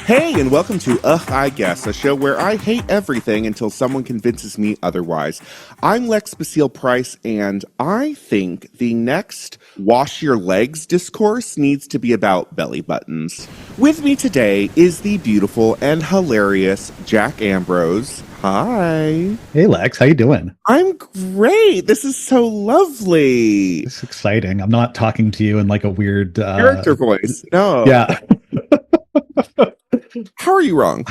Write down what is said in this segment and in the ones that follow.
Hey, and welcome to Ugh, I Guess, a show where I hate everything until someone convinces me otherwise. I'm Lex Basile Price, and I think the next Wash Your Legs discourse needs to be about belly buttons. With me today is the beautiful and hilarious Jack Ambrose. Hi. Hey Lex, how you doing? I'm great. This is so lovely. It's exciting. I'm not talking to you in like a weird Character voice. No. Yeah. How are you wrong?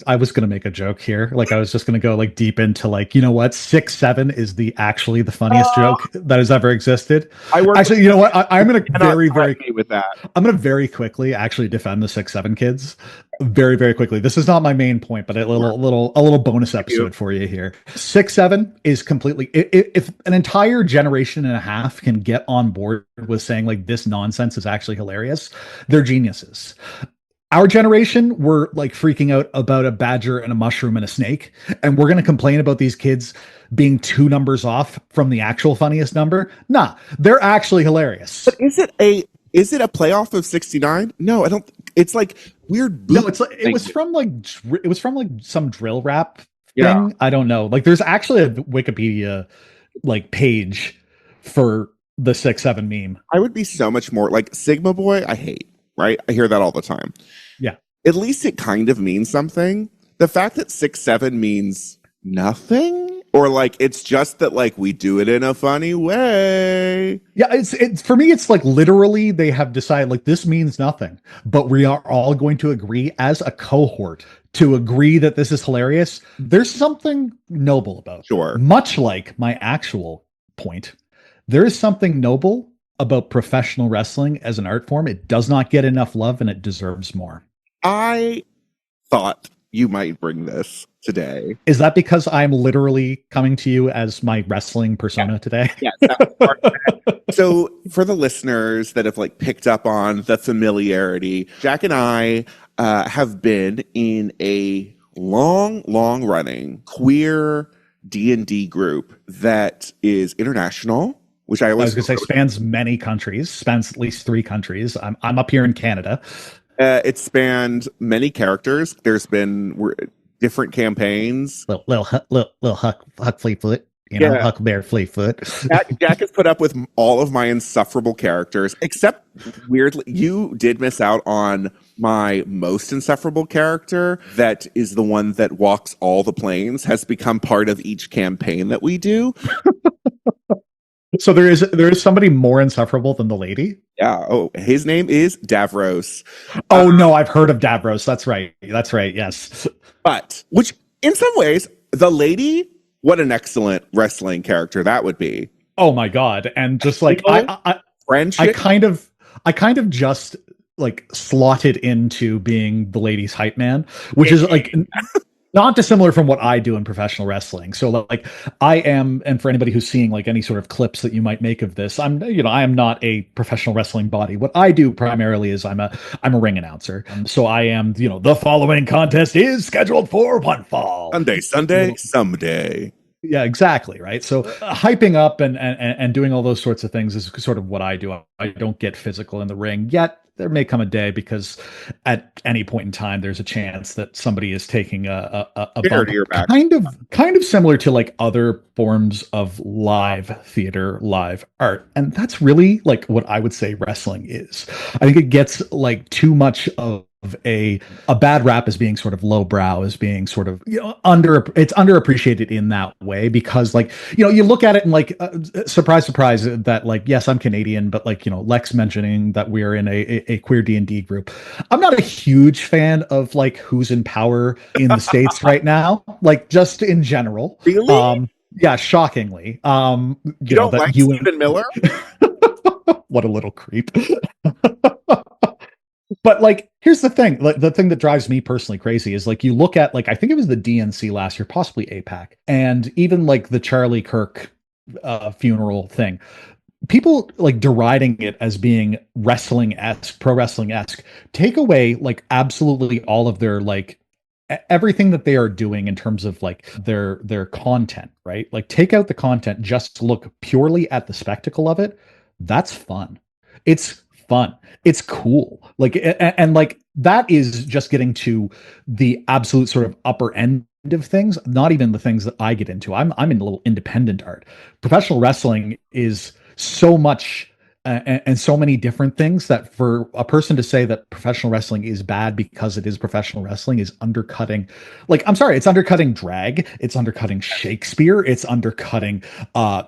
I was gonna make a joke here. Like I was just gonna go like deep into like, you know what? 6'7" is actually the funniest joke that has ever existed. Actually, you know what? I'm gonna with that. I'm gonna very quickly actually defend the 6'7" kids. Very, very quickly. This is not my main point, but a little bonus episode for you here. 6'7" is completely if an entire generation and a half can get on board with saying like this nonsense is actually hilarious, they're geniuses. Our generation, we're like freaking out about a badger and a mushroom and a snake, and we're going to complain about these kids being 2 numbers off from the actual funniest number. Nah, they're actually hilarious. But is it a playoff of 69? No, I don't. It's like weird. No, it's like it was from like some drill rap thing. I don't know. Like, there's actually a Wikipedia like page for the 6'7" meme. I would be so much more like Sigma Boy. I hate. Right? I hear that all the time. Yeah. At least it kind of means something. The fact that 6'7" means nothing, or like it's just that like we do it in a funny way. Yeah, it's for me, it's like literally they have decided like this means nothing, but we are all going to agree as a cohort to agree that this is hilarious. There's something noble about it. Sure. Much like my actual point, there is something noble about professional wrestling as an art form. It does not get enough love and it deserves more. I thought you might bring this today. Is that because I'm literally coming to you as my wrestling persona today? Yes. So for the listeners that have like picked up on the familiarity, Jack and I have been in a long running queer D&D group that is international. Which I was going to say spans many countries, spans at least 3 countries. I'm up here in Canada. It spanned many characters. There's been different campaigns. Little Huck Fleetfoot, Huckleberry Fleetfoot. Jack has put up with all of my insufferable characters, except weirdly, you did miss out on my most insufferable character. That is the one that walks all the planes. Has become part of each campaign that we do. So there is somebody more insufferable than the lady? Yeah. Oh, his name is Davros. Oh, no, I've heard of Davros. That's right. Yes. But, which in some ways, the lady, what an excellent wrestling character that would be. Oh my God. And just like, friendship. I kind of just like slotted into being the lady's hype man, which is like... Not dissimilar from what I do in professional wrestling. So like I am, and for anybody who's seeing like any sort of clips that you might make of this, I am not a professional wrestling body. What I do primarily is I'm a ring announcer. So I am, the following contest is scheduled for one fall. Sunday, someday. Yeah, exactly. Right. So hyping up and doing all those sorts of things is sort of what I do. I don't get physical in the ring yet. There may come a day because at any point in time, there's a chance that somebody is taking a bump. To your back. Kind of similar to like other forms of live theater, live art. And that's really like what I would say wrestling is. I think it gets like too much of a bad rap as being sort of lowbrow, as being sort of it's underappreciated in that way because like you look at it and like surprise that like yes I'm Canadian but like Lex mentioning that we're in a queer D&D group. I'm not a huge fan of like who's in power in the States right now, like just in general. Really? Yeah, shockingly. You don't like Stephen Miller? What a little creep. But like, here's the thing. Like, the thing that drives me personally crazy is like, you look at like, I think it was the DNC last year, possibly APAC, and even like the Charlie Kirk funeral thing. People like deriding it as being wrestling-esque, pro wrestling-esque. Take away like absolutely all of their like everything that they are doing in terms of like their content, right? Like take out the content, just look purely at the spectacle of it. That's fun. It's fun. It's cool. Like, and like that is just getting to the absolute sort of upper end of things, not even the things that I get into. I'm in a little independent art. Professional wrestling is so much and so many different things that for a person to say that professional wrestling is bad because it is professional wrestling is undercutting, like, I'm sorry, it's undercutting drag, it's undercutting Shakespeare, it's undercutting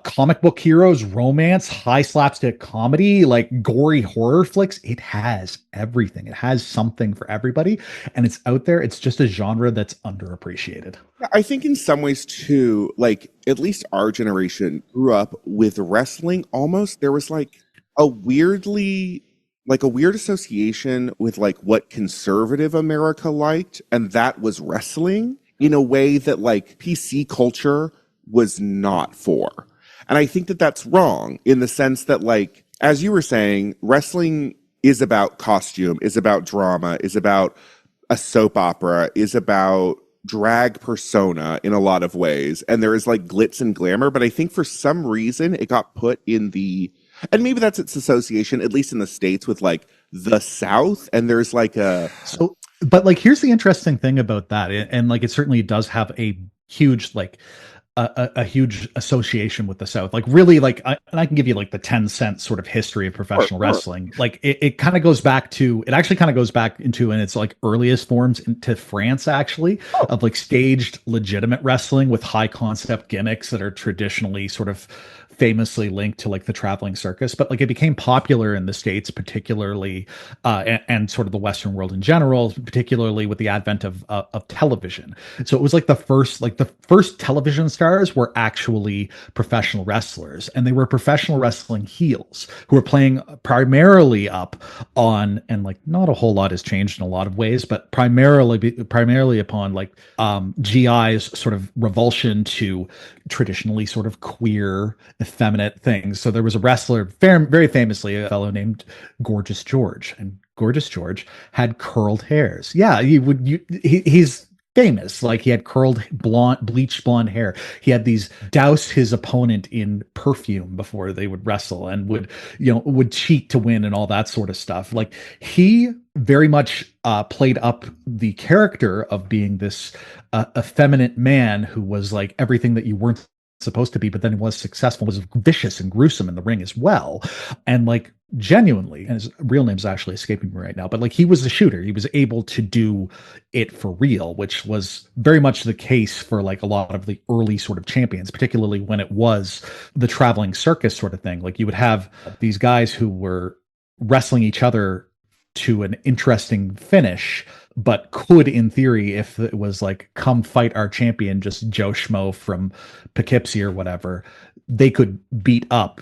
comic book heroes, romance, high slapstick comedy, like gory horror flicks. It has everything. It has something for everybody, and it's out there. It's just a genre that's underappreciated. I think in some ways too, like at least our generation grew up with wrestling almost. There was a weirdly like a weird association with like what conservative America liked, and that was wrestling in a way that like PC culture was not for. And I think that that's wrong in the sense that like as you were saying, wrestling is about costume, is about drama, is about a soap opera, is about drag persona in a lot of ways. And there is like glitz and glamour, but I think for some reason it got put in the, and maybe that's its association, at least in the States, with like the South. And there's like a, So, but like, here's the interesting thing about that. And like, it certainly does have a huge, like, a huge association with the South. Like really, like and I can give you like the 10-cent sort of history of professional wrestling. Like it kind of goes back to, it actually kind of goes back into in its like earliest forms into France actually, of like staged legitimate wrestling with high concept gimmicks that are traditionally sort of famously linked to like the traveling circus, but like it became popular in the States, particularly, and sort of the Western world in general, particularly with the advent of television. So it was like the first television stars were actually professional wrestlers, and they were professional wrestling heels who were playing primarily up on, and like not a whole lot has changed in a lot of ways, but primarily upon like GI's sort of revulsion to traditionally sort of queer, effeminate things. So there was a wrestler, very famously, a fellow named Gorgeous George, and Gorgeous George had curled hairs. Yeah, he's famous. Like he had curled bleached blonde hair. He had these douse his opponent in perfume before they would wrestle, and would cheat to win and all that sort of stuff. Like he very much played up the character of being this effeminate man who was like everything that you weren't supposed to be, but then was successful, was vicious and gruesome in the ring as well. And like genuinely, and his real name's actually escaping me right now, but like he was a shooter. He was able to do it for real, which was very much the case for like a lot of the early sort of champions, particularly when it was the traveling circus sort of thing. Like you would have these guys who were wrestling each other to an interesting finish, but could, in theory, if it was like, come fight our champion, just Joe Schmo from Poughkeepsie or whatever, they could beat up,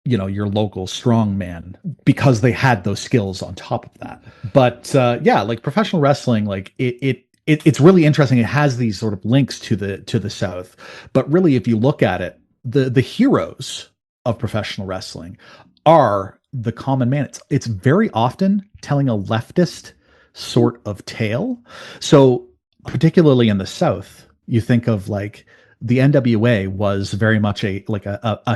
your local strongman because they had those skills on top of that. But yeah, like professional wrestling, like it's really interesting. It has these sort of links to the South, but really, if you look at it, the heroes of professional wrestling are the common man. It's very often telling a leftist sort of tale. So particularly in the South, you think of like the NWA was very much a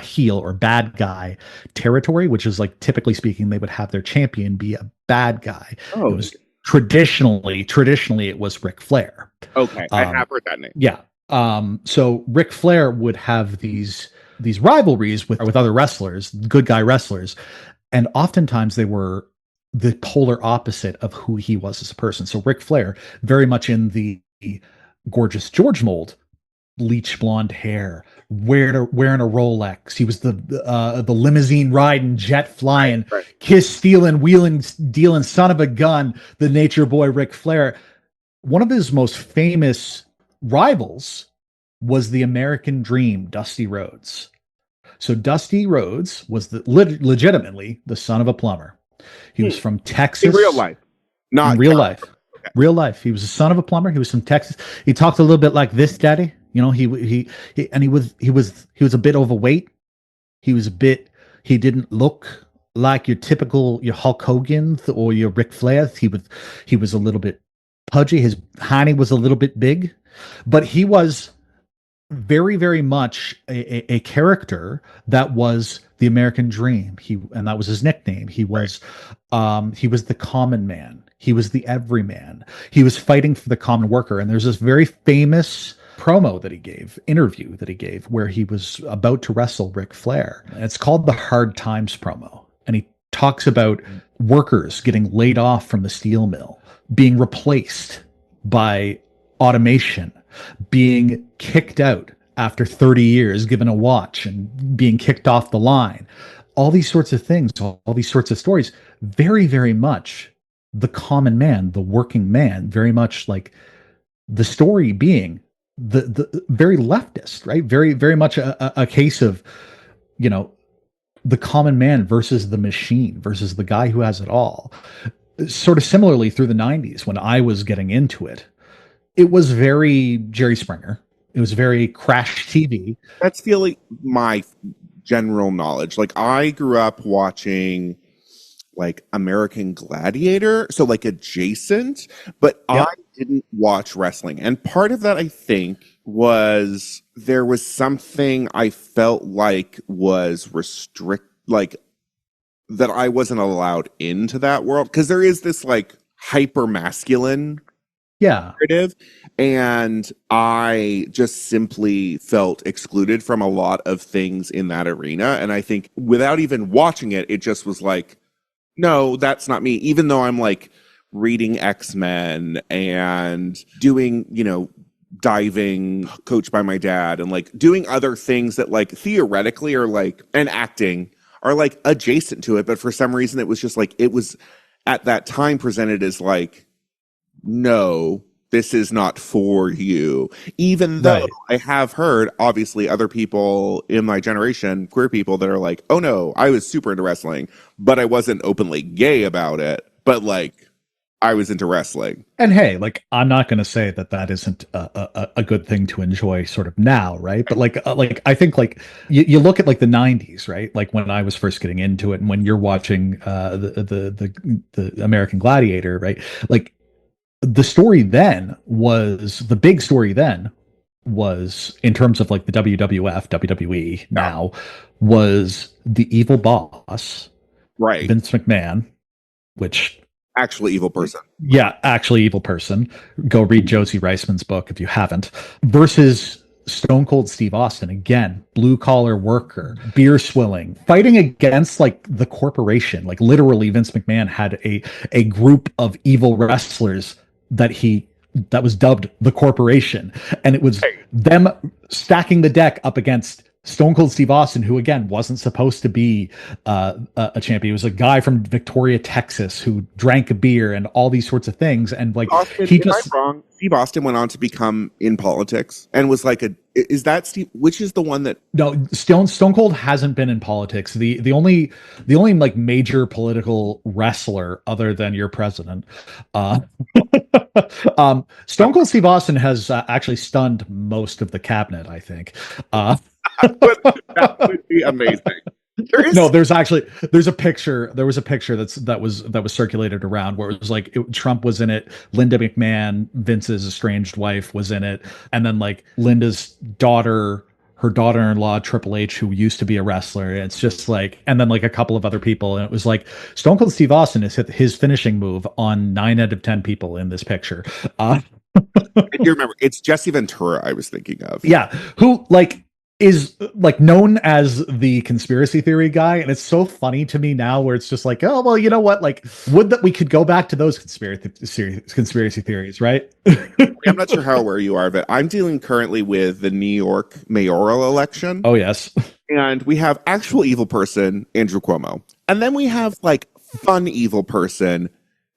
heel or bad guy territory, which is like typically speaking, they would have their champion be a bad guy. oh, It was traditionally it was Ric Flair. okay. I have heard that name. Yeah. So Ric Flair would have these rivalries with other wrestlers, good guy wrestlers, and oftentimes they were the polar opposite of who he was as a person. So Ric Flair, very much in the Gorgeous George mold, bleach blonde hair, wearing a Rolex. He was the limousine riding, jet flying, right. kiss stealing, wheeling, dealing, son of a gun, the nature boy Ric Flair. One of his most famous rivals was the American Dream, Dusty Rhodes. So Dusty Rhodes was legitimately the son of a plumber. He was from Texas. In real life. Not in real life. Okay. Real life. He was the son of a plumber. He was from Texas. He talked a little bit like this, Daddy. He was a bit overweight. He didn't look like your Hulk Hogan or your Ric Flair. He was a little bit pudgy. His hiney was a little bit big, but he was very, very much a character that was the American dream. And that was his nickname. He was the common man. He was the everyman. He was fighting for the common worker. And there's this very famous interview that he gave, where he was about to wrestle Ric Flair. And it's called the Hard Times promo. And he talks about workers getting laid off from the steel mill, being replaced by automation, being kicked out after 30 years, given a watch and being kicked off the line. All these sorts of things, all these sorts of stories, very, very much the common man, the working man, very much like the story being the very leftist, right? Very, very much a case of, you know, the common man versus the machine versus the guy who has it all. Sort of similarly through the 90s when I was getting into it, it was very Jerry Springer. It was very Crash TV. That's feeling my general knowledge. Like, I grew up watching like American Gladiator, so like adjacent, but Yep. I didn't watch wrestling. And part of that, I think, was there was something I felt like was like that I wasn't allowed into that world, because there is this like hyper masculine narrative, and I just simply felt excluded from a lot of things in that arena. And I think without even watching it, it just was like, no, that's not me. Even though I'm like reading X-Men and doing, you know, diving, coached by my dad, and like doing other things that like theoretically are like, and acting are like adjacent to it. But for some reason, it was just like, it was at that time presented as like, no, this is not for you. Even though I have heard, obviously, other people in my generation, queer people, that are like, oh no, I was super into wrestling, but I wasn't openly gay about it. But like, I was into wrestling. And hey, like, I'm not going to say that that isn't a good thing to enjoy sort of now, right? But like I think like you look at like the 90s, right? Like when I was first getting into it, and when you're watching the American Gladiator, right? Like, the big story then was, in terms of like the WWF, WWE now, was the evil boss, Right. Vince McMahon, which actually evil person. Yeah, actually evil person. Go read Josie Reisman's book if you haven't. Versus Stone Cold Steve Austin, again, blue collar worker, beer swilling, fighting against like the corporation. Like literally, Vince McMahon had a group of evil wrestlers that was dubbed the corporation, and it was them stacking the deck up against Stone Cold Steve Austin, who again wasn't supposed to be a champion. He was a guy from Victoria, Texas, who drank a beer and all these sorts of things. And like, Austin, am I wrong? Steve Austin went on to become in politics and was like is that Steve? Which is the one that? No, Stone Cold hasn't been in politics. The only like major political wrestler other than your president, Stone Cold Steve Austin has actually stunned most of the cabinet, I think. That would be amazing. There's a picture. There was a picture that was circulated around where it was like Trump was in it, Linda McMahon, Vince's estranged wife, was in it, and then like Linda's daughter, her daughter-in-law, Triple H, who used to be a wrestler. It's just like, and then like a couple of other people, and it was like Stone Cold Steve Austin has hit his finishing move on 9 out of 10 people in this picture. You remember, it's Jesse Ventura I was thinking of. Yeah, who like is like known as the conspiracy theory guy, and it's so funny to me now where it's just like, oh well, you know what, like, would that we could go back to those conspiracy theories, right? I'm not sure how aware you are of it. I'm dealing currently with the New York mayoral election. Oh yes. And we have actual evil person Andrew Cuomo, and then we have like fun evil person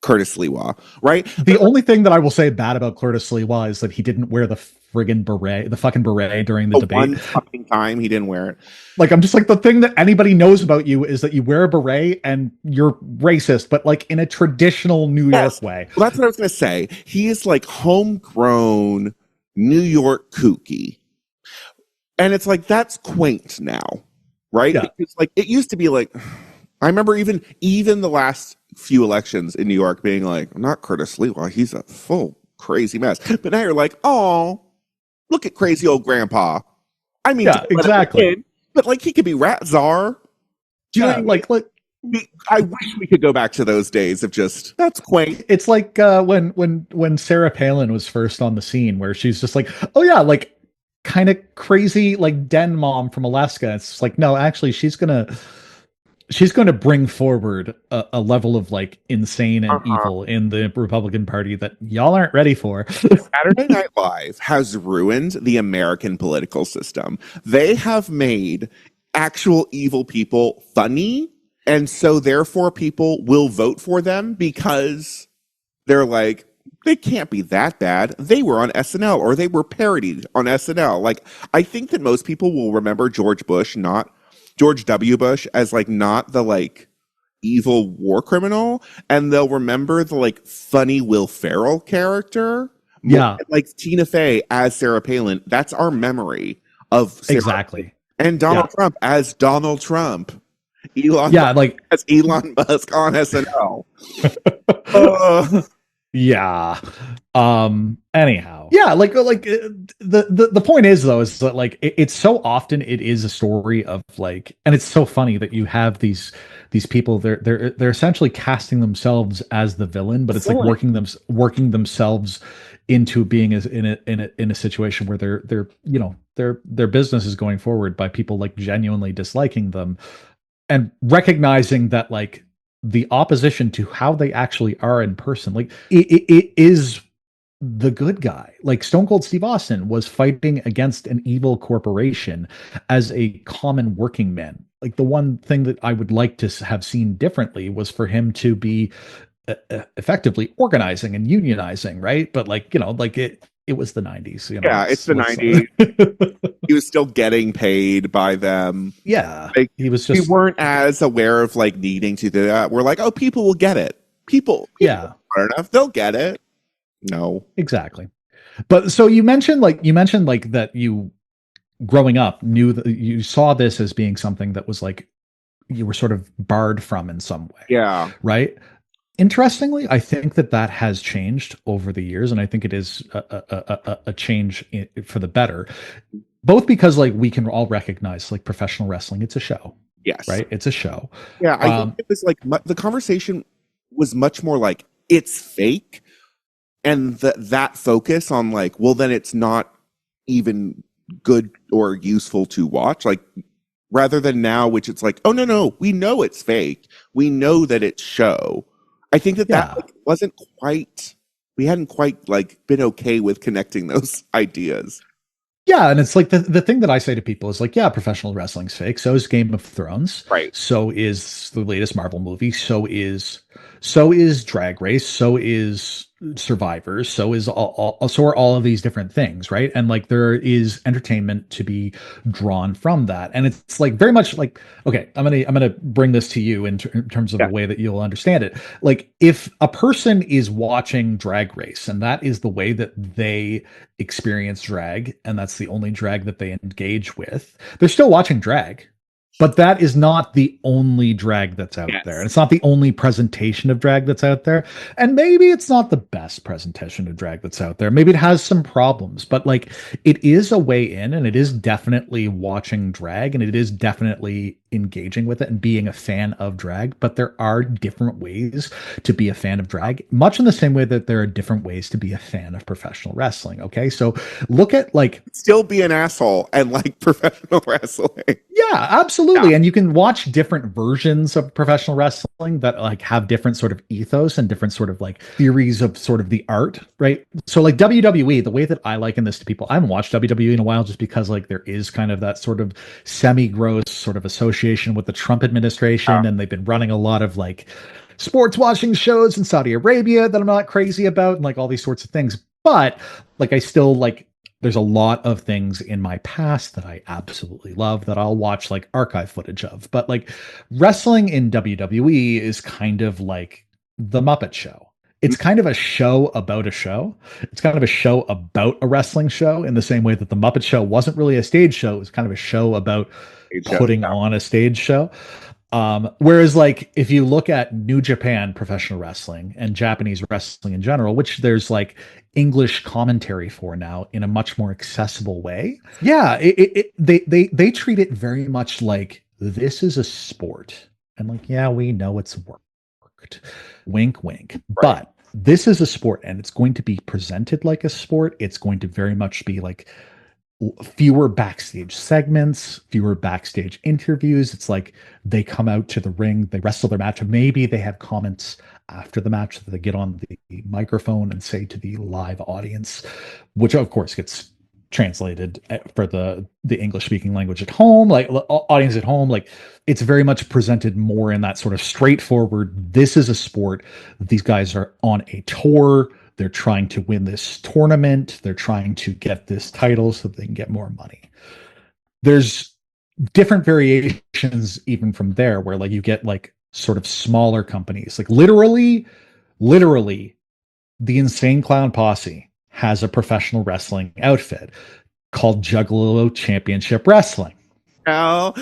Curtis Lewa, right? The only thing that I will say bad about Curtis Lewa is that he didn't wear the friggin' beret, the fucking beret during the debate. One fucking time he didn't wear it. Like, I'm just like, the thing that anybody knows about you is that you wear a beret and you're racist, but like in a traditional New York way. Well, that's what I was going to say. He is like homegrown New York kooky. And it's like, that's quaint now, right? Yeah. It's like, it used to be like, I remember even the last few elections in New York being like, not Curtis Lewa, he's a full crazy mess. But now you're like, oh, Look at crazy old grandpa. I mean, Yeah, exactly. but like he could be rat czar. Do you know what Yeah, I mean? I wish we could go back to those days of just that's quaint. it's like when Sarah Palin was first on the scene, where she's just like, oh yeah, like kind of crazy like den mom from Alaska. It's just like, no, actually, she's going to bring forward a level of like insane and Uh-huh. evil in the Republican Party that y'all aren't ready for. Saturday Night Live has ruined the American political system. They have made actual evil people funny, and so therefore people will vote for them because they're like, they can't be that bad. They were on SNL or they were parodied on SNL. Like, I think that most people will remember George W. Bush as like not the like evil war criminal, and they'll remember the like funny Will Ferrell character, more Yeah, like Tina Fey as Sarah Palin. That's our memory of Sarah. exactly. And Yeah, Donald Trump as Donald Trump. Elon yeah, Musk like as Elon Musk on SNL. Uh, yeah. Anyhow, yeah, the point is though is that like it's so often it is a story of like, and it's so funny that you have these people, they're essentially casting themselves as the villain, but it's like working themselves into being in a situation where they're their business is going forward by people like genuinely disliking them, and recognizing that like the opposition to how they actually are in person, like it is the good guy. Like Stone Cold Steve Austin was fighting against an evil corporation as a common working man. Like the one thing that I would like to have seen differently was for him to be effectively organizing and unionizing, right? But like, like it was the 90s, yeah, it's the 90s. He was still getting paid by them. Yeah, Like, he was we just, weren't as aware of like needing to do that. We're like, oh, people will get it. People yeah, smart enough, they'll get it. No. exactly. But so you mentioned like that you growing up knew that you saw this as being something that was like you were sort of barred from in some way, Yeah. right? Interestingly, I think that has changed over the years, and I think it is a change for the better. Both because like we can all recognize like professional wrestling, it's a show, Yes. right? It's a show. Yeah, I think it was like the conversation was much more like it's fake, and that focus on like, well, then it's not even good or useful to watch. Like rather than now, which it's like, oh no, we know it's fake. We know that it's show. I think that Yeah. like, wasn't quite. We hadn't quite like been okay with connecting those ideas. Yeah, and it's like the thing that I say to people is like, yeah, professional wrestling's fake. So is Game of Thrones. Right. So is the latest Marvel movie. So is Drag Race. So is Survivors. So are all of these different things, right? And like there is entertainment to be drawn from that, and it's like very much like, okay, I'm gonna bring this to you in terms of Yeah. the way that you'll understand it. Like if a person is watching Drag Race and that is the way that they experience drag, and that's the only drag that they engage with, they're still watching drag. But that is not the only drag that's out there. And it's not the only presentation of drag that's out there. And maybe it's not the best presentation of drag that's out there. Maybe it has some problems, but like it is a way in, and it is definitely watching drag, and it is definitely engaging with it and being a fan of drag. But there are different ways to be a fan of drag, much in the same way that there are different ways to be a fan of professional wrestling. Okay. So look at like, Still be an asshole and like professional wrestling. yeah, absolutely. And you can watch different versions of professional wrestling that like have different sort of ethos and different sort of like theories of sort of the art, right? So like WWE, the way that I liken this to people, I haven't watched WWE in a while just because like there is kind of that sort of semi-gross sort of association with the Trump administration, and they've been running a lot of like sports watching shows in Saudi Arabia that I'm not crazy about, and like all these sorts of things. But like I still like, there's a lot of things in my past that I absolutely love that I'll watch like archive footage of. But like wrestling in WWE is kind of like the Muppet Show. It's kind of a show about a show. It's kind of a show about a wrestling show in the same way that the Muppet Show wasn't really a stage show. It was kind of a show about putting on a stage show. Whereas like if you look at New Japan professional wrestling and Japanese wrestling in general, which there's like English commentary for now in a much more accessible way. Yeah, they treat it very much like this is a sport. And like, yeah, we know it's worked. Wink, wink. Right. But this is a sport and it's going to be presented like a sport. It's going to very much be like fewer backstage segments, fewer backstage interviews. It's like they come out to the ring, they wrestle their match. Maybe they have comments after the match that they get on the microphone and say to the live audience, which of course gets translated for the English speaking language at home, like audience at home. Like it's very much presented more in that sort of straightforward, this is a sport. These guys are on a tour. They're trying to win this tournament. They're trying to get this title so they can get more money. There's different variations even from there where like you get like sort of smaller companies. Like literally the Insane Clown Posse has a professional wrestling outfit called Juggalo Championship Wrestling. Hell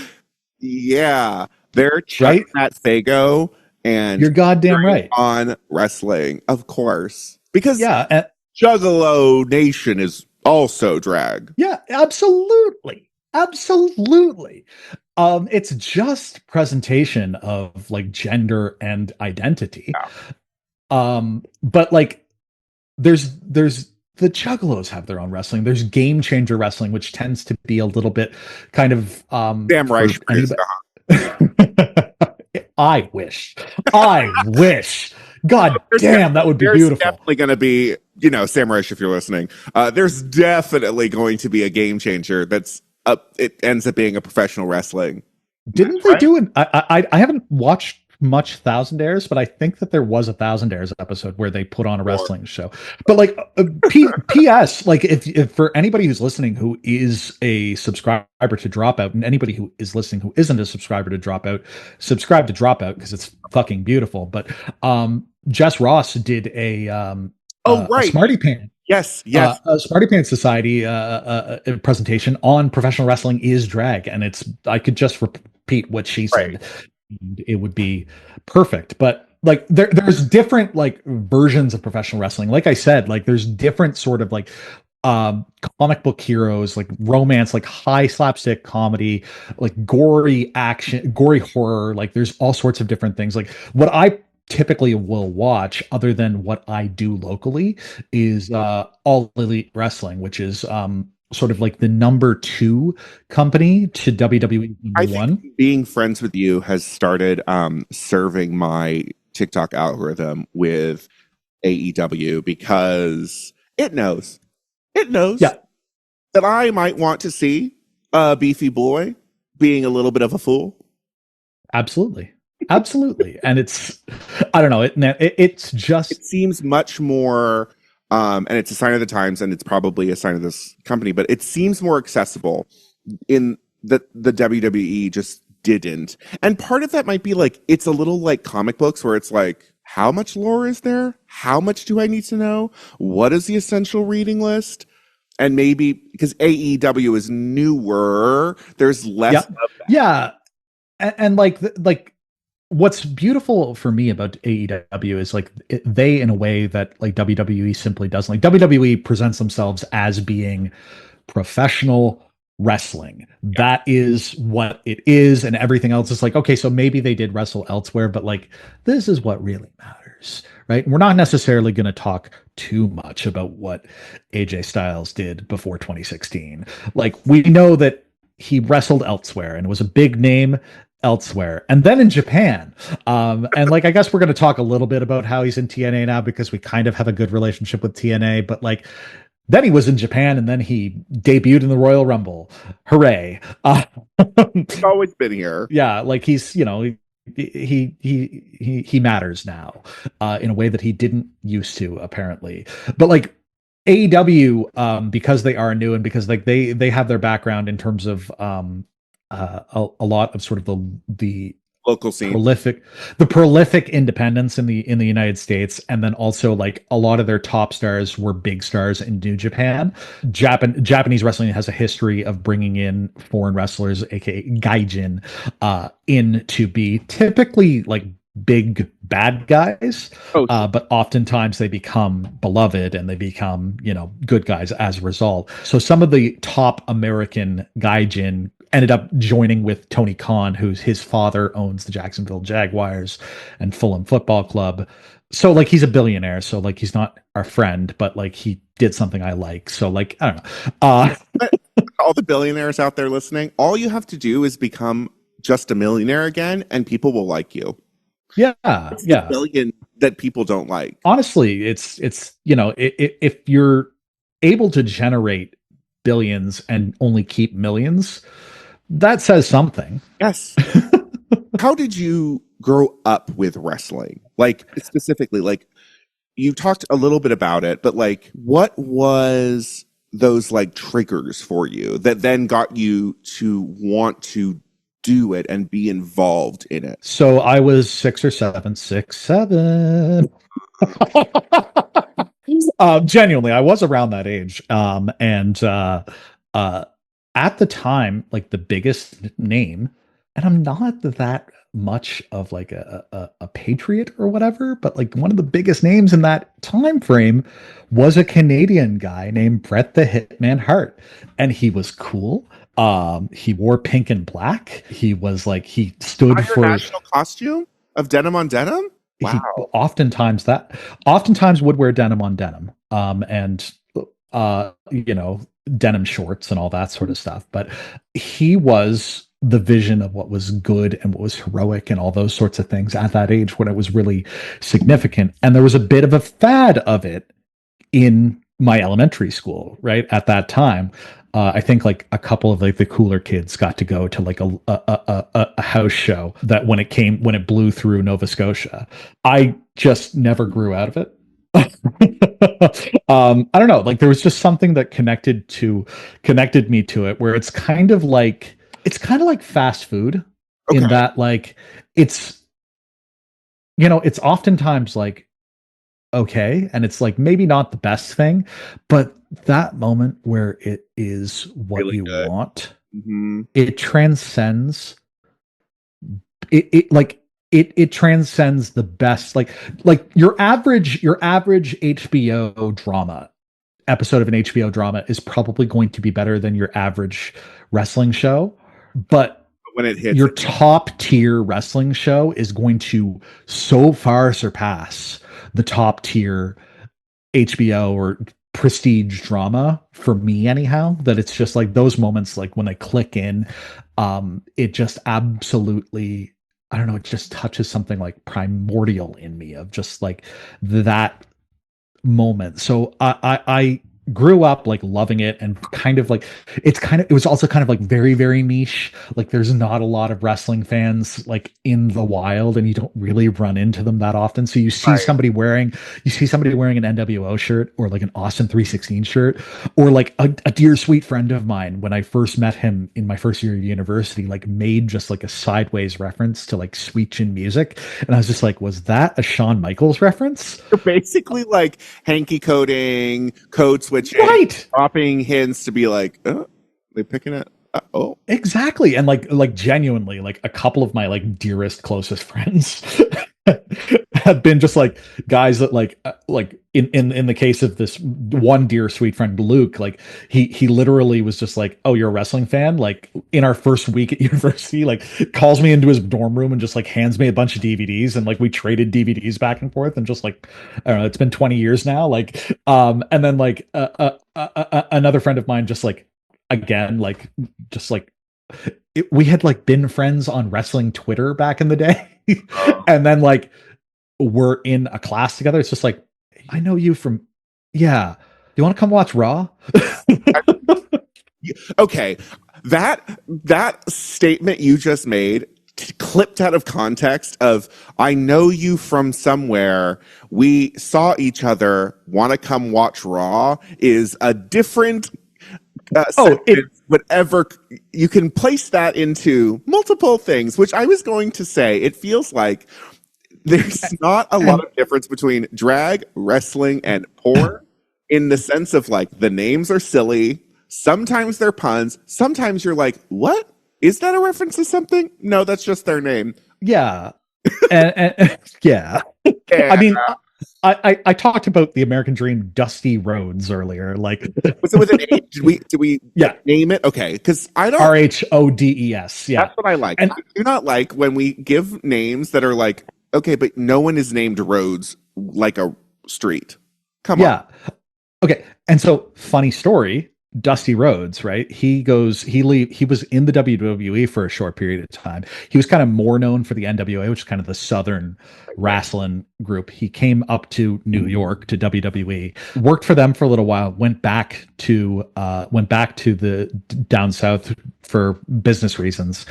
yeah. They're chucking that Fago and you're goddamn right on wrestling, of course. Because yeah, Juggalo Nation is also drag. Yeah, absolutely. Absolutely. It's just presentation of like gender and identity. But like there's the Juggalos have their own wrestling. There's Game Changer Wrestling, which tends to be a little bit kind of damn right. I wish. God damn, that would be beautiful. There's definitely going to be, Samurai, if you're listening, there's definitely going to be a Game Changer that's it ends up being a professional wrestling. Didn't they do it? I haven't watched much Thousandaires, but I think that there was a Thousandaires episode where they put on a wrestling show. But like, P.S. Like, if for anybody who's listening who is a subscriber to Dropout, and anybody who is listening who isn't a subscriber to Dropout, subscribe to Dropout because it's fucking beautiful. But Jess Ross did a Smarty Pants. Yes. A Smarty Pants Society presentation on professional wrestling is drag, and I could just repeat what she said. Right. It would be perfect. But like there's different like versions of professional wrestling. Like I said, like there's different sort of like comic book heroes, like romance, like high slapstick comedy, like gory action, gory horror. Like there's all sorts of different things. Like what I typically will watch other than what I do locally is All Elite Wrestling, which is sort of like the number 2 company to WWE I one. think being friends with you has started serving my TikTok algorithm with AEW because it knows that I might want to see a beefy boy being a little bit of a fool. Absolutely. And it's, I don't know, it's just, it seems much more and it's a sign of the times, and it's probably a sign of this company, but it seems more accessible in the WWE just didn't. And part of that might be like, it's a little like comic books where it's like, how much lore is there? How much do I need to know? What is the essential reading list? And maybe because AEW is newer, there's less of that. Yeah. And like what's beautiful for me about AEW is like they, in a way that like WWE simply doesn't. Like WWE presents themselves as being professional wrestling. That is what it is, and everything else is like, okay, so maybe they did wrestle elsewhere, but like this is what really matters, right? We're not necessarily going to talk too much about what AJ Styles did before 2016. Like we know that he wrestled elsewhere and was a big name elsewhere, and then in Japan. And like I guess we're going to talk a little bit about how he's in TNA now because we kind of have a good relationship with TNA, but like then he was in Japan and then he debuted in the Royal Rumble. Hooray. He's always been here. Yeah, like he's, he matters now in a way that he didn't used to, apparently. But like AEW, because they are new and because like they have their background in terms of a lot of sort of the Local scene. prolific independents in the United States, and then also like a lot of their top stars were big stars in New Japan. Japanese wrestling has a history of bringing in foreign wrestlers, aka gaijin, in to be typically like big bad guys, Oh, but oftentimes they become beloved and they become, good guys as a result. So some of the top American gaijin ended up joining with Tony Khan, who's his father owns the Jacksonville Jaguars and Fulham Football Club. So like he's a billionaire. So like he's not our friend, but like he did something I like. So like I don't know. all the billionaires out there listening, all you have to do is become just a millionaire again, and people will like you. Yeah, It's yeah. the billion that people don't like. Honestly, it's if you're able to generate billions and only keep millions, that says something. Yes. How did you grow up with wrestling? Like specifically, like you talked a little bit about it, but like what was those like triggers for you that then got you to want to do it and be involved in it? So I was 6 or 7, 6, 7. Genuinely, I was around that age. And at the time, like the biggest name, and I'm not that much of like a patriot or whatever, but like one of the biggest names in that time frame was a Canadian guy named Bret the Hitman Hart, and he was cool. He wore pink and black. He was like he stood Your for national costume of denim on denim. he Wow. oftentimes would wear denim on denim, and denim shorts and all that sort of stuff. But he was the vision of what was good and what was heroic and all those sorts of things at that age when it was really significant. And there was a bit of a fad of it in my elementary school, right at that time. I think like a couple of like the cooler kids got to go to like a house show that when it blew through Nova Scotia. I just never grew out of it. I don't know, like there was just something that connected me to it, where it's kind of like fast food in Okay. that like it's it's oftentimes like okay, and it's like maybe not the best thing, but that moment where it is what Really you good. want, Hmm. it transcends it transcends the best, like your average HBO drama episode of an HBO drama is probably going to be better than your average wrestling show, but When it hits, your top tier wrestling show is going to so far surpass the top tier HBO or prestige drama for me anyhow, that it's just like those moments, like when they click in, it just absolutely, I don't know, it just touches something like primordial in me of just like that moment. So I grew up like loving it, and kind of like it was also kind of like very very niche. Like there's not a lot of wrestling fans like in the wild, and you don't really run into them that often. So you see Right. somebody wearing an NWO shirt, or like an Austin 316 shirt, or like a dear sweet friend of mine, when I first met him in my first year of university, like made just like a sideways reference to like Sweet Chin Music, and I was just like, was that a Shawn Michaels reference? You're basically like hanky coding, code switching, Right. dropping hints to be like, oh, they picking it. Oh, Exactly. And like genuinely, like a couple of my like dearest, closest friends have been just like guys that like in the case of this one dear sweet friend Luke, like he literally was just like, oh, you're a wrestling fan? Like in our first week at university, like calls me into his dorm room and just like hands me a bunch of DVDs, and like we traded DVDs back and forth, and just like, I don't know, it's been 20 years now, like and then like another friend of mine just like, again, like just like we had like been friends on wrestling Twitter back in the day. And then like we're in a class together. It's just like, I know you from, yeah. Do you want to come watch Raw? okay. That statement you just made, clipped out of context of I know you from somewhere, we saw each other, want to come watch Raw, is a different Oh, it sentence, whatever. You can place that into multiple things, which I was going to say. It feels like there's not a lot and of difference between drag, wrestling, and porn in the sense of like the names are silly. Sometimes they're puns. Sometimes you're like, what? Is that a reference to something? No, that's just their name. yeah, yeah. I Yeah. mean, I talked about the American Dream Dusty Rhodes earlier. Like, Was it with an H? Did we yeah, name it? Okay, because I don't. Rhodes. Yeah, That's what I like. and I do not like when we give names that are like, okay, but no one is named Rhodes like a street. Come on. yeah. Okay, and so funny story. Dusty Rhodes, right? He was in the WWE for a short period of time. He was kind of more known for the NWA, which is kind of the Southern wrestling group. He came up to New York to WWE, worked for them for a little while, went back to the down south for business reasons.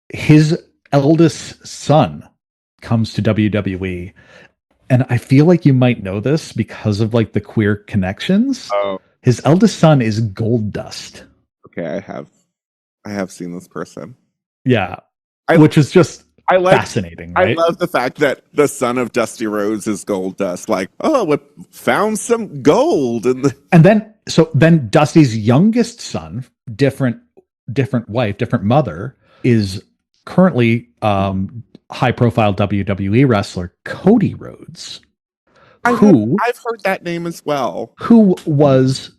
His eldest son comes to WWE, and I feel like you might know this because of like the queer connections. Oh, His eldest son is Gold Dust. okay. I have seen this person. Yeah. I Which is just I like. fascinating, I right? love the fact that the son of Dusty Rhodes is Gold Dust. Like, oh, we found some gold in the. And then Dusty's youngest son, different wife, different mother, is currently high profile WWE wrestler Cody Rhodes, I've heard that name as well. who was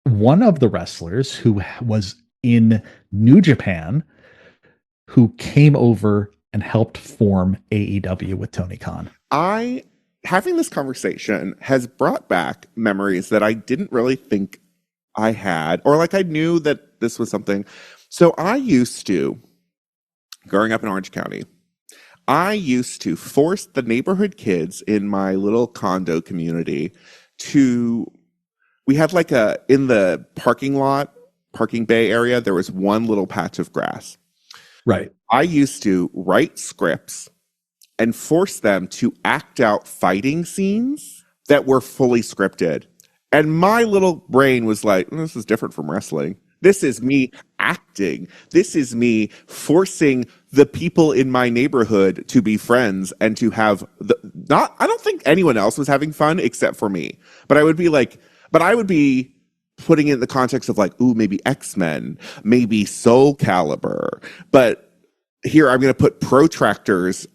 one of the wrestlers who was in New Japan, who came over and helped form AEW with Tony Khan. Having this conversation has brought back memories that I didn't really think I had, or like I knew that this was something. So I used to, growing up in Orange County, I used to force the neighborhood kids in my little condo community we had like in the parking bay area, there was one little patch of grass. Right. I used to write scripts and force them to act out fighting scenes that were fully scripted. And my little brain was like, this is different from wrestling. This is me acting. This is me forcing the people in my neighborhood to be friends and to have I don't think anyone else was having fun except for me. But I would be putting it in the context of like, ooh, maybe X-Men, maybe Soul Calibur. But here I'm going to put protractors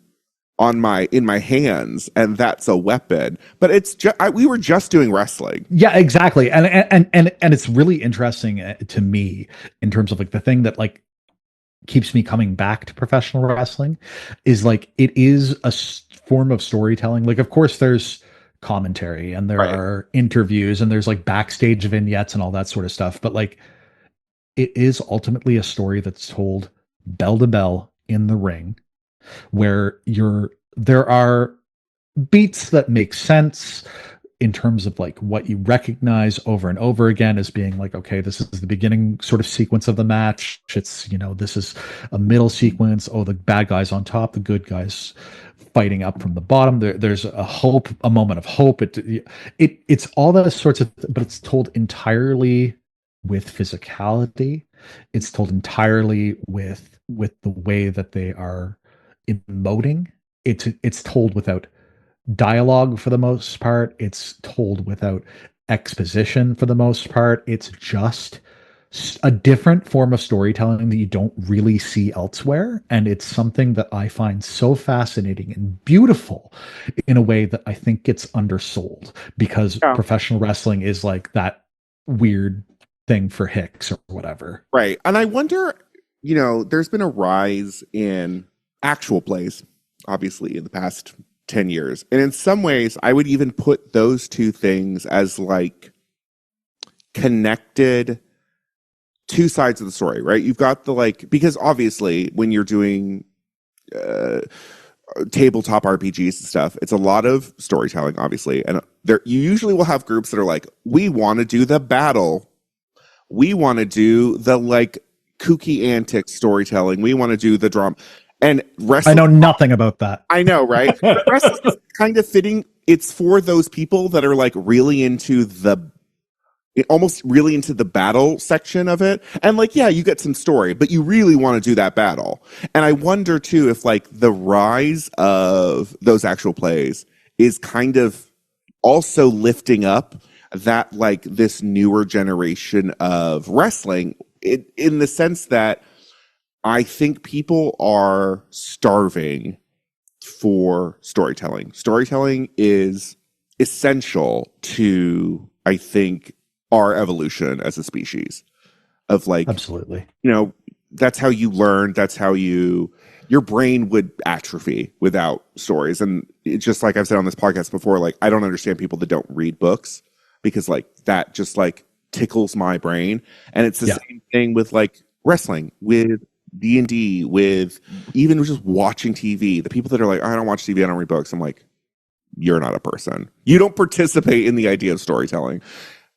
in my hands, and that's a weapon. But it's we were just doing wrestling. Yeah, exactly. And it's really interesting to me in terms of like the thing that like keeps me coming back to professional wrestling is like it is a form of storytelling. Like, of course, there's commentary and there are interviews and there's like backstage vignettes and all that sort of stuff. But like, it is ultimately a story that's told bell to bell in the ring, where there are beats that make sense in terms of like what you recognize over and over again as being like, okay, this is the beginning sort of sequence of the match. It's, this is a middle sequence. Oh, the bad guys on top, the good guys fighting up from the bottom. There's a moment of hope. It's all those sorts of, but it's told entirely with physicality. It's told entirely with the way that they are emoting. It's told without dialogue for the most part. It's told without exposition for the most part. It's just a different form of storytelling that you don't really see elsewhere. And it's something that I find so fascinating and beautiful in a way that I think gets undersold, because professional wrestling is like that weird thing for hicks or whatever. Right. And I wonder, there's been a rise in actual plays, obviously, in the past 10 years. And in some ways, I would even put those two things as like connected two sides of the story, right? You've got because obviously when you're doing tabletop RPGs and stuff, it's a lot of storytelling, obviously. And you usually will have groups that are like, we want to do the battle. We want to do the like kooky antics storytelling. We want to do the drama. And wrestling, I know nothing about that. I know, right? Wrestling is kind of fitting. It's for those people that are like really into the almost really into the battle section of it. And like, yeah, you get some story, but you really want to do that battle. And I wonder too if like the rise of those actual plays is kind of also lifting up that like this newer generation of wrestling in the sense that I think people are starving for storytelling. Storytelling is essential to, I think, our evolution as a species of like, Absolutely. you know, that's how you learn. That's how your brain would atrophy without stories. And it's just like I've said on this podcast before, like, I don't understand people that don't read books because like that just like tickles my brain. And it's the same thing with like wrestling, with D&D, with even just watching TV. The people that are like, I don't watch TV, I don't read books. I'm like, you're not a person. You don't participate in the idea of storytelling.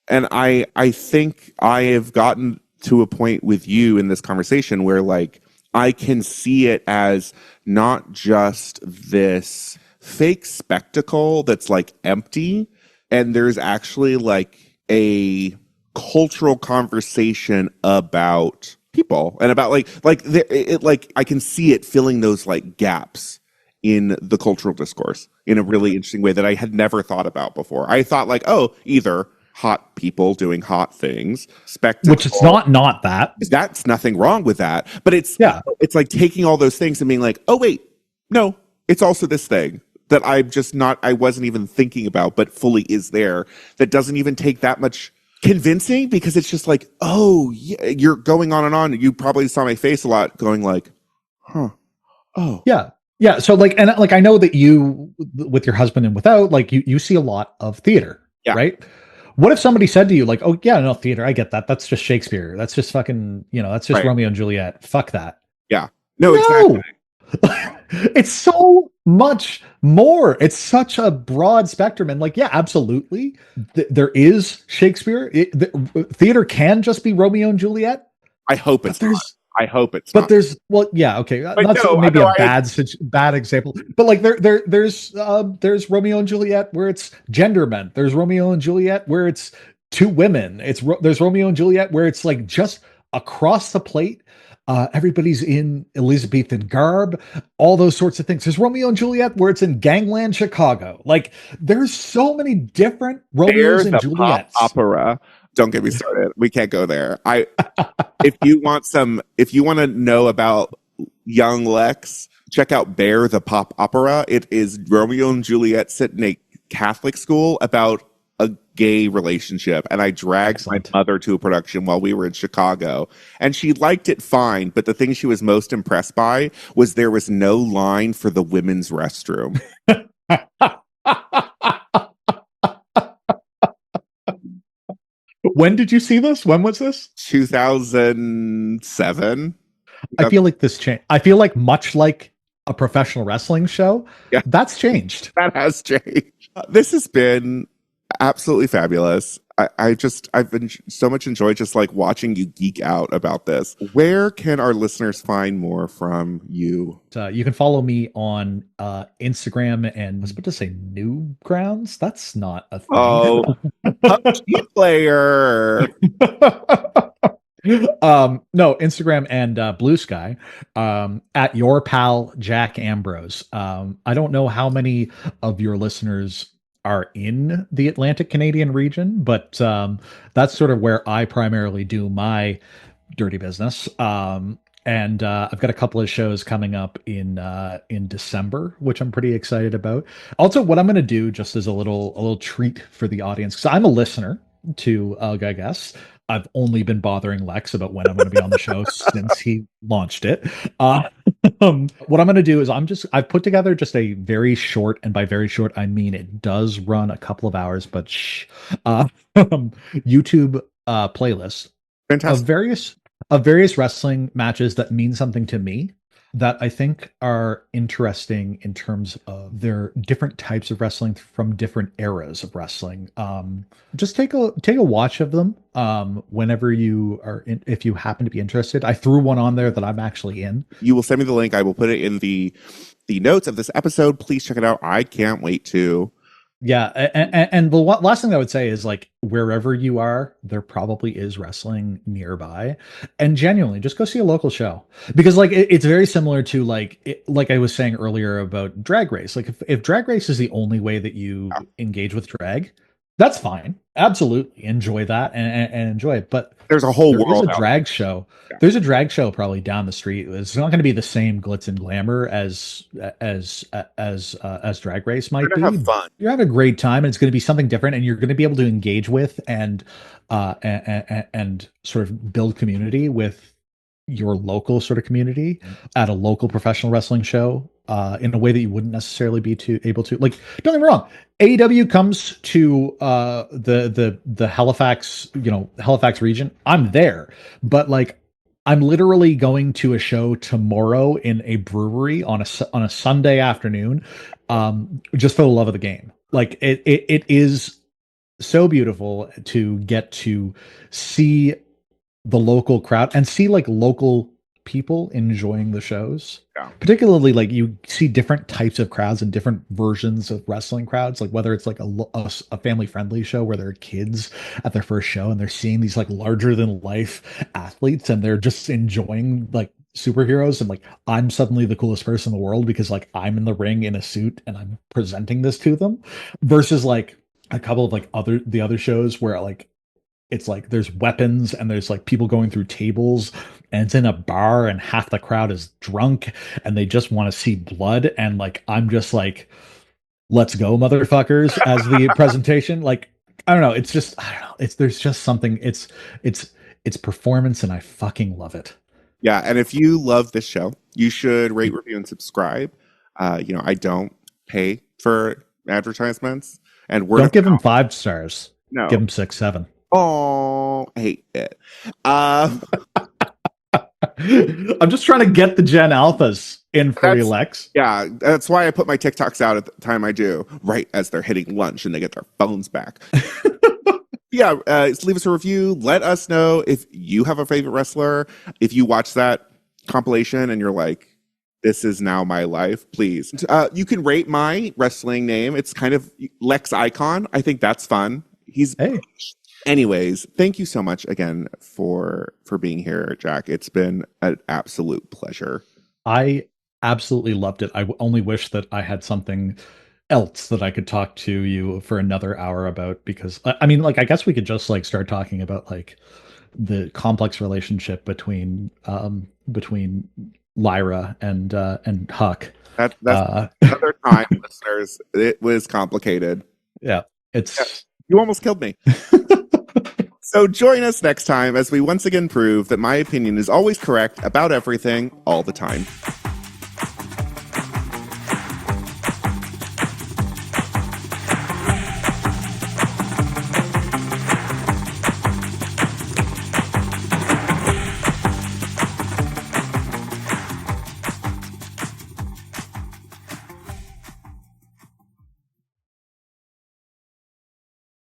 And I think I have gotten to a point with you in this conversation where like I can see it as not just this fake spectacle that's like empty, and there's actually like a cultural conversation about people and about like I can see it filling those like gaps in the cultural discourse in a really interesting way that I had never thought about before. I thought like, oh, either hot people doing hot things, spectacle, which is not that. That's nothing wrong with that. But it's like taking all those things and being like, oh wait, no, it's also this thing that I wasn't even thinking about, but fully is there, that doesn't even take that much convincing, because it's just like, oh yeah, you're going on and on. You probably saw my face a lot going like, huh, oh yeah. So like, and like, I know that you, with your husband and without, like you see a lot of theater, right? What if somebody said to you like, oh yeah, no, theater, I get that, that's just Shakespeare, that's just fucking, that's just Romeo and Juliet, fuck that. No, exactly. It's so much more. It's such a broad spectrum. And like, yeah, absolutely. There is Shakespeare. Theater can just be Romeo and Juliet. I hope it's not. I hope it's but not. There's, well, yeah, okay. That's maybe a bad example. But like there's Romeo and Juliet where it's gendermen. There's Romeo and Juliet where it's two women. There's Romeo and Juliet where it's like just across the plate. Everybody's in Elizabethan garb, all those sorts of things. There's Romeo and Juliet where it's in gangland Chicago. Like there's so many different Romeos and Juliets. Pop opera. Don't get me started. We can't go there. If you want to know about young Lex, check out Bear the Pop Opera. It is Romeo and Juliet set in a Catholic school about a gay relationship, and I dragged my mother to a production while we were in Chicago, and she liked it fine, but the thing she was most impressed by was there was no line for the women's restroom. When did you see this? When was this? 2007. I feel like this changed. I feel like much like a professional wrestling show, that's changed. That has changed. This has been absolutely fabulous. I've been so much enjoyed just like watching you geek out about this. Where can our listeners find more from you? You can follow me on Instagram and I was about to say Newgrounds. That's not a thing. Oh, PUBG player. No, Instagram and Blue Sky at your pal Jack Ambrose. I don't know how many of your listeners are in the Atlantic Canadian region, but that's sort of where I primarily do my dirty business. And I've got a couple of shows coming up in December, which I'm pretty excited about. Also, what I'm going to do, just as a little treat for the audience, because I'm a listener to I guess I've only been bothering Lex about when I'm going to be on the show since he launched it. What I'm going to do is I've put together just a very short, and by very short, I mean it does run a couple of hours, but YouTube playlist of various wrestling matches that mean something to me, that I think are interesting in terms of their different types of wrestling from different eras of wrestling. Just take a watch of them whenever you are if you happen to be interested. I threw one on there that I'm actually in. You will send me the link. I will put it in the notes of this episode. Please check it out. I can't wait to. Yeah, and the last thing I would say is like wherever you are, there probably is wrestling nearby, and genuinely just go see a local show because like it's very similar to like I was saying earlier about Drag Race. Like if Drag Race is the only way that you engage with drag, that's fine. Absolutely enjoy that and enjoy it. But There's a whole there is world a out drag show. there. There's a drag show probably down the street. It's not going to be the same glitz and glamour as Drag Race You're might gonna have be. fun. You're having a great time, and it's going to be something different, and you're going to be able to engage with and sort of build community with your local sort of community at a local professional wrestling show in a way that you wouldn't necessarily be able to. Like, don't get me wrong, AEW comes to the Halifax, Halifax region. I'm there, but like I'm literally going to a show tomorrow in a brewery on a Sunday afternoon, just for the love of the game. Like it is so beautiful to get to see the local crowd and see like local people enjoying the shows. Yeah. Particularly like you see different types of crowds and different versions of wrestling crowds, like whether it's like a family friendly show where there are kids at their first show and they're seeing these like larger than life athletes and they're just enjoying like superheroes, and like I'm suddenly the coolest person in the world because like I'm in the ring in a suit and I'm presenting this to them, versus like a couple of like the other shows where like it's like there's weapons and there's like people going through tables and it's in a bar and half the crowd is drunk and they just want to see blood, and like I'm just like, let's go motherfuckers, as the presentation. Like I don't know, it's just I don't know, it's there's just something, it's performance and I fucking love it. Yeah, and if you love this show, you should rate, review, and subscribe. I don't pay for advertisements, and Don't give them 5 stars. No. Give them 6, 7. Oh, I hate it. I'm just trying to get the Gen Alphas in for Lex. Yeah, that's why I put my TikToks out at the time I do, right as they're hitting lunch and they get their phones back. Yeah, leave us a review. Let us know if you have a favorite wrestler. If you watch that compilation and you're like, this is now my life, please. You can rate my wrestling name. It's kind of Lex Icon. I think that's fun. Hey. Anyways, thank you so much again for being here, Jack. It's been an absolute pleasure. I absolutely loved it. I only wish that I had something else that I could talk to you for another hour about, because I mean, like, I guess we could just like start talking about like the complex relationship between Lyra and Huck. That's another time, listeners. It was complicated. Yeah, it's you almost killed me. So join us next time as we once again prove that my opinion is always correct about everything all the time.